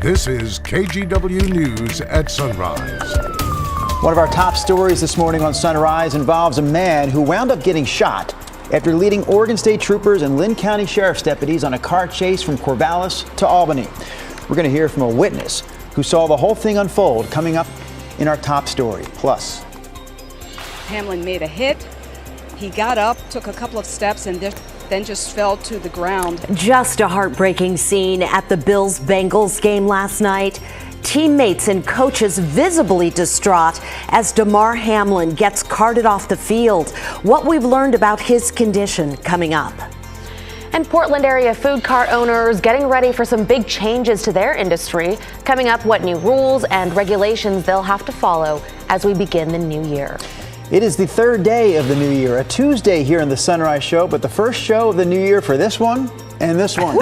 This is KGW News at Sunrise. One of our top stories this morning on Sunrise involves a man who wound up getting shot after leading Oregon State troopers and Linn County Sheriff's deputies on a car chase from Corvallis to Albany. We're going to hear from a witness who saw the whole thing unfold coming up in our top story. Plus, Hamlin made a hit. He got up, took a couple of steps, and then just fell to the ground. Just a heartbreaking scene at the Bills-Bengals game last night. Teammates and coaches visibly distraught as Damar Hamlin gets carted off the field. What we've learned about his condition coming up. And Portland area food cart owners getting ready for some big changes to their industry. Coming up, what new rules and regulations they'll have to follow as we begin the new year. it is the third day of the new year, a Tuesday here in the Sunrise Show, but the first show of the new year for this one and this one.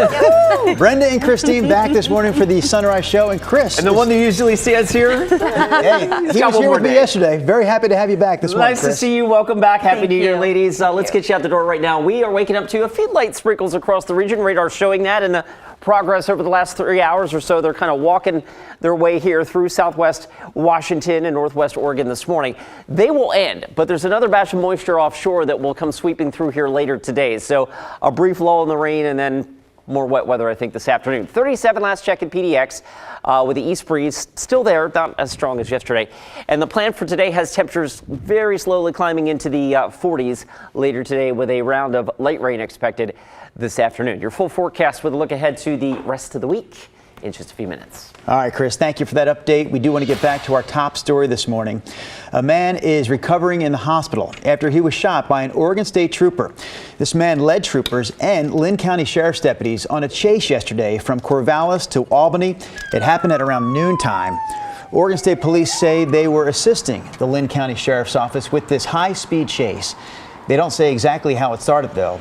Brenda and Christine back this morning for the Sunrise Show, and Chris. And the one you usually see us here? Hey, he was here with me yesterday. Very happy to have you back this morning, Nice Chris. to see you. Welcome back. Happy Thank New Year, you. ladies. Let's get you out the door right now. We are waking up to a few light sprinkles across the region. Radar showing that, and the progress over the last 3 hours or so. They're kind of walking their way here through southwest Washington and northwest Oregon this morning. They will end, but there's another batch of moisture offshore that will come sweeping through here later today. So a brief lull in the rain and then more wet weather, I think, this afternoon. 37 last check in PDX with the east breeze still there, not as strong as yesterday. And the plan for today has temperatures very slowly climbing into the 40s later today with a round of light rain expected this afternoon. Your full forecast with a look ahead to the rest of the week in just a few minutes. All right, Chris, thank you for that update. We do want to get back to our top story this morning. A man is recovering in the hospital after he was shot by an Oregon State trooper. This man led troopers and Linn County Sheriff's deputies on a chase yesterday from Corvallis to Albany. It happened at around noontime. Oregon State Police say they were assisting the Linn County Sheriff's Office with this high-speed chase. They don't say exactly how it started, though.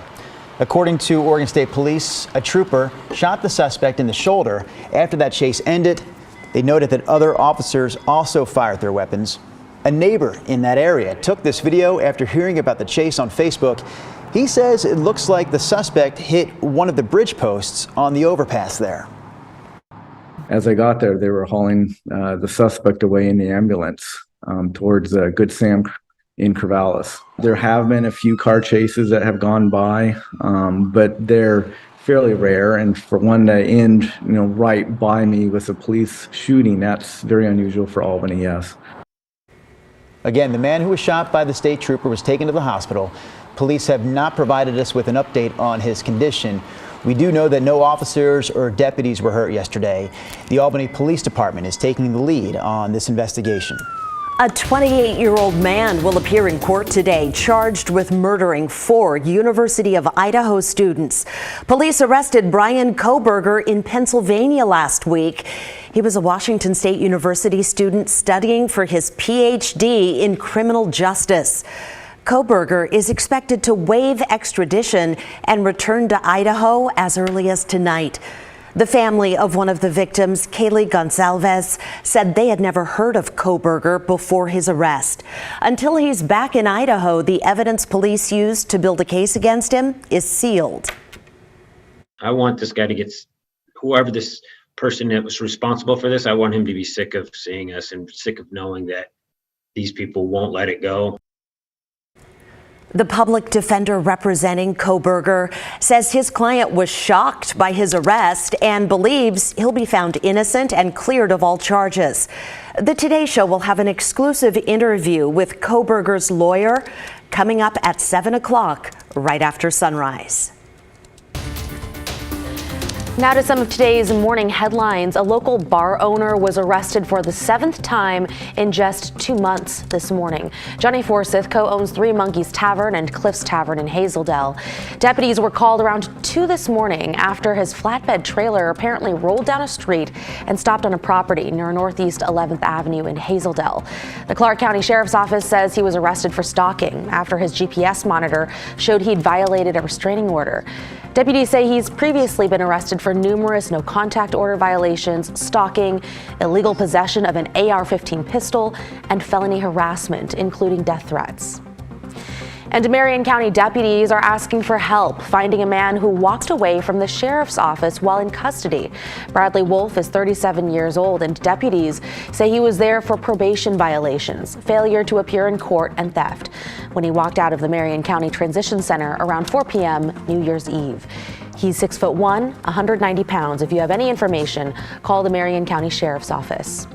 According to Oregon State Police, a trooper shot the suspect in the shoulder. After that chase ended, they noted that other officers also fired their weapons. A neighbor in that area took this video after hearing about the chase on Facebook. He says it looks like the suspect hit one of the bridge posts on the overpass there. As I got there, they were hauling the suspect away in the ambulance towards Good Sam in Corvallis. There have been a few car chases that have gone by, but they're fairly rare. And for one to end, right by me with a police shooting, that's very unusual for Albany, yes. Again, the man who was shot by the state trooper was taken to the hospital. Police have not provided us with an update on his condition. We do know that no officers or deputies were hurt yesterday. The Albany Police Department is taking the lead on this investigation. A 28-year-old man will appear in court today, charged with murdering 4 University of Idaho students. Police arrested Brian Koberger in Pennsylvania last week. He was a Washington State University student studying for his PhD in criminal justice. Koberger is expected to waive extradition and return to Idaho as early as tonight. The family of one of the victims, Kaylee Gonsalves, said they had never heard of Koberger before his arrest. Until he's back in Idaho, the evidence police used to build a case against him is sealed. I want this guy to get, whoever this person that was responsible for this, I want him to be sick of seeing us and sick of knowing that these people won't let it go. The public defender representing Koberger says his client was shocked by his arrest and believes he'll be found innocent and cleared of all charges. The Today Show will have an exclusive interview with Koberger's lawyer coming up at 7 o'clock right after sunrise. Now to some of today's morning headlines. A local bar owner was arrested for the 7th time in just 2 months this morning. Johnny Forsyth co-owns 3 Monkeys Tavern and Cliffs Tavern in Hazeldale. Deputies were called around 2 this morning after his flatbed trailer apparently rolled down a street and stopped on a property near Northeast 11th Avenue in Hazeldale. The Clark County Sheriff's Office says he was arrested for stalking after his GPS monitor showed he'd violated a restraining order. Deputies say he's previously been arrested for numerous no-contact order violations, stalking, illegal possession of an AR-15 pistol, and felony harassment, including death threats. And Marion County deputies are asking for help finding a man who walked away from the sheriff's office while in custody. Bradley Wolf is 37 years old, and deputies say he was there for probation violations, failure to appear in court, and theft when he walked out of the Marion County Transition Center around 4 p.m. New Year's Eve. He's 6'1", 190 pounds. If you have any information, call the Marion County Sheriff's Office.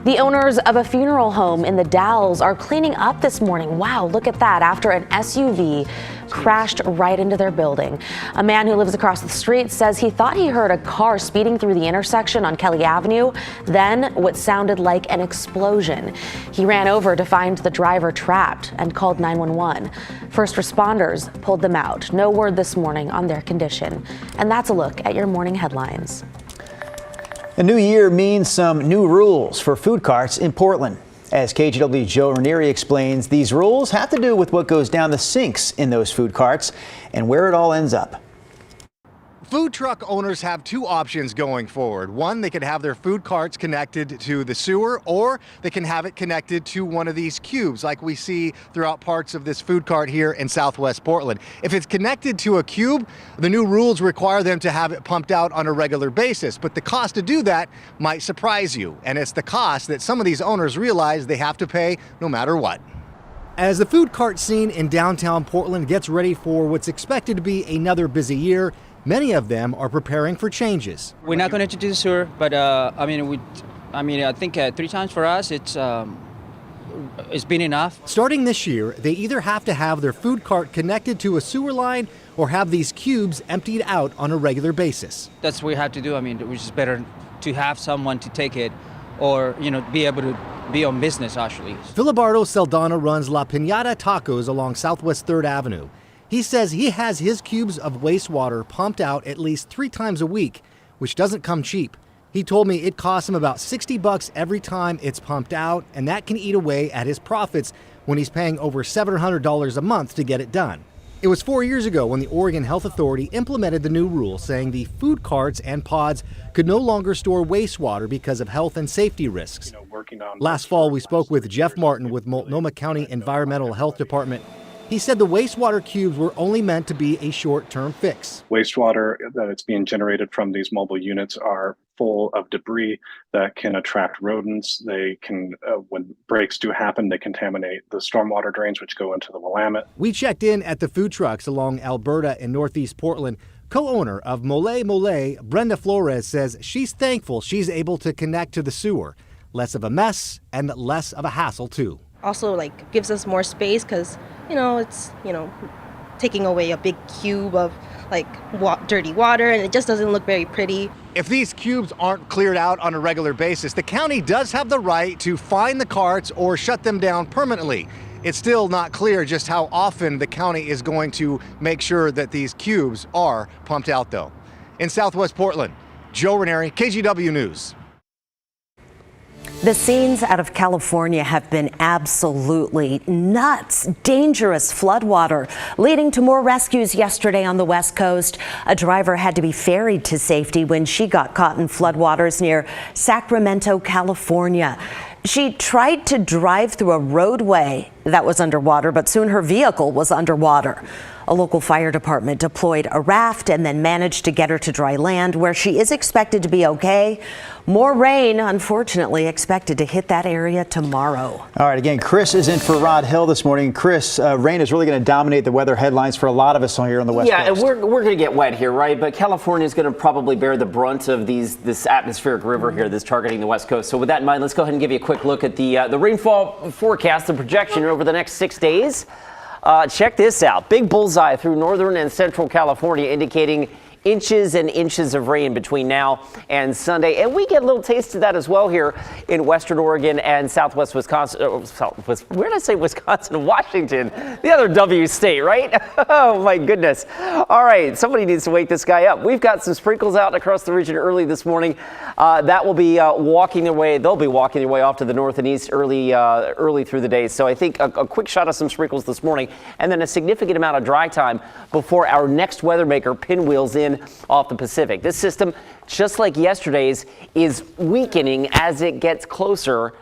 The owners of a funeral home in the Dalles are cleaning up this morning. Wow, look at that. After an SUV crashed right into their building. A man who lives across the street says he thought he heard a car speeding through the intersection on Kelly Avenue, then what sounded like an explosion. He ran over to find the driver trapped and called 911. First responders pulled them out. No word this morning on their condition. And that's a look at your morning headlines. A new year means some new rules for food carts in Portland. As KGW Joe Ranieri explains, these rules have to do with what goes down the sinks in those food carts and where it all ends up. Food truck owners have two options going forward. One, they could have their food carts connected to the sewer, or they can have it connected to one of these cubes like we see throughout parts of this food cart here in Southwest Portland. If it's connected to a cube, the new rules require them to have it pumped out on a regular basis. But the cost to do that might surprise you. And it's the cost that some of these owners realize they have to pay no matter what. As the food cart scene in downtown Portland gets ready for what's expected to be another busy year, many of them are preparing for changes. We're not connected to the sewer, but I think 3 times for us, it's been enough. Starting this year, they either have to have their food cart connected to a sewer line or have these cubes emptied out on a regular basis. That's what we have to do. Which is better to have someone to take it, or be able to be on business actually. Filibardo Saldana runs La Piñata Tacos along Southwest 3rd Avenue. He says he has his cubes of wastewater pumped out at least 3 times a week, which doesn't come cheap. He told me it costs him about $60 every time it's pumped out, and that can eat away at his profits when he's paying over $700 a month to get it done. It was 4 years ago when the Oregon Health Authority implemented the new rule saying the food carts and pods could no longer store wastewater because of health and safety risks. Last fall, we spoke with Jeff Martin with Multnomah County Environmental Health Department. He said the wastewater cubes were only meant to be a short-term fix. Wastewater that is being generated from these mobile units are full of debris that can attract rodents. They can, when breaks do happen, they contaminate the stormwater drains which go into the Willamette. We checked in at the food trucks along Alberta and Northeast Portland. Co-owner of Mole, Brenda Flores, says she's thankful she's able to connect to the sewer. Less of a mess and less of a hassle, too. Also, gives us more space because, it's, taking away a big cube of, dirty water, and it just doesn't look very pretty. If these cubes aren't cleared out on a regular basis, the county does have the right to fine the carts or shut them down permanently. It's still not clear just how often the county is going to make sure that these cubes are pumped out, though. In Southwest Portland, Joe Ranieri, KGW News. The scenes out of California have been absolutely nuts. Dangerous floodwater leading to more rescues yesterday on the West Coast. A driver had to be ferried to safety when she got caught in floodwaters near Sacramento, California. She tried to drive through a roadway that was underwater, but soon her vehicle was underwater. A local fire department deployed a raft and then managed to get her to dry land, where she is expected to be okay. More rain, unfortunately, expected to hit that area tomorrow. All right, again, Chris is in for Rod Hill this morning. Chris, rain is really going to dominate the weather headlines for a lot of us here on the West Coast. Yeah, and we're going to get wet here, right? But California is going to probably bear the brunt of this atmospheric river here that's targeting the West Coast. So with that in mind, let's go ahead and give you a quick look at the rainfall forecast, the projection over the next 6 days. Check this out. Big bullseye through northern and central California, indicating inches and inches of rain between now and Sunday. And we get a little taste of that as well here in western Oregon and southwest Wisconsin. Where did I say Wisconsin? Washington, the other W state, right? Oh, my goodness. All right, somebody needs to wake this guy up. We've got some sprinkles out across the region early this morning. That will be walking their way. They'll be walking their way off to the north and east early through the day. So I think a quick shot of some sprinkles this morning, and then a significant amount of dry time before our next weather maker pinwheels in off the Pacific. This system, just like yesterday's, is weakening as it gets closer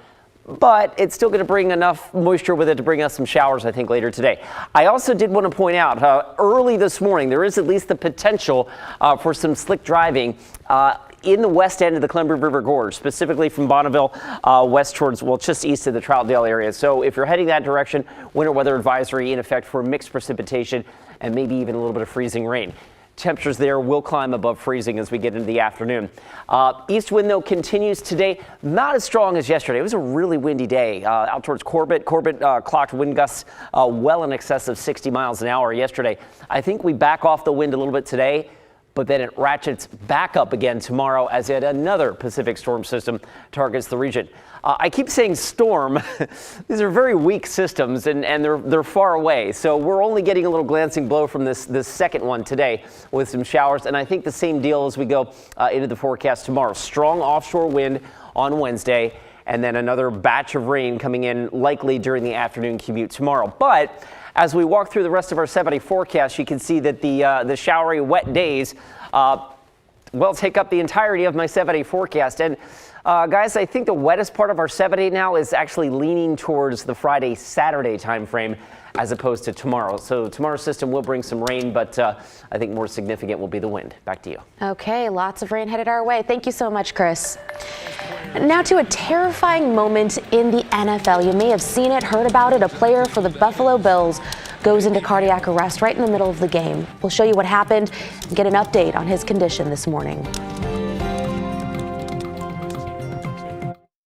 but it's still going to bring enough moisture with it to bring us some showers, I think, later today. I also did want to point out early this morning, there is at least the potential for some slick driving in the west end of the Columbia River Gorge, specifically from Bonneville west towards, well, just east of the Troutdale area. So if you're heading that direction, winter weather advisory in effect for mixed precipitation and maybe even a little bit of freezing rain. Temperatures there will climb above freezing as we get into the afternoon. East wind, though, continues today. Not as strong as yesterday. It was a really windy day out towards Corbett. Corbett clocked wind gusts well in excess of 60 miles an hour yesterday. I think we back off the wind a little bit today, but then it ratchets back up again tomorrow as yet another Pacific storm system targets the region. I keep saying storm. These are very weak systems, and they're far away. So we're only getting a little glancing blow from this second one today with some showers. And I think the same deal as we go into the forecast tomorrow. Strong offshore wind on Wednesday, and then another batch of rain coming in likely during the afternoon commute tomorrow. But as we walk through the rest of our 7-day forecast, you can see that the showery, wet days will take up the entirety of my 7-day forecast. And guys, I think the wettest part of our 7-day now is actually leaning towards the Friday, Saturday time frame as opposed to tomorrow. So tomorrow's system will bring some rain, but I think more significant will be the wind. Back to you. Okay, lots of rain headed our way. Thank you so much, Chris. Now to a terrifying moment in the NFL. You may have seen it, heard about it. A player for the Buffalo Bills goes into cardiac arrest right in the middle of the game. We'll show you what happened and get an update on his condition this morning.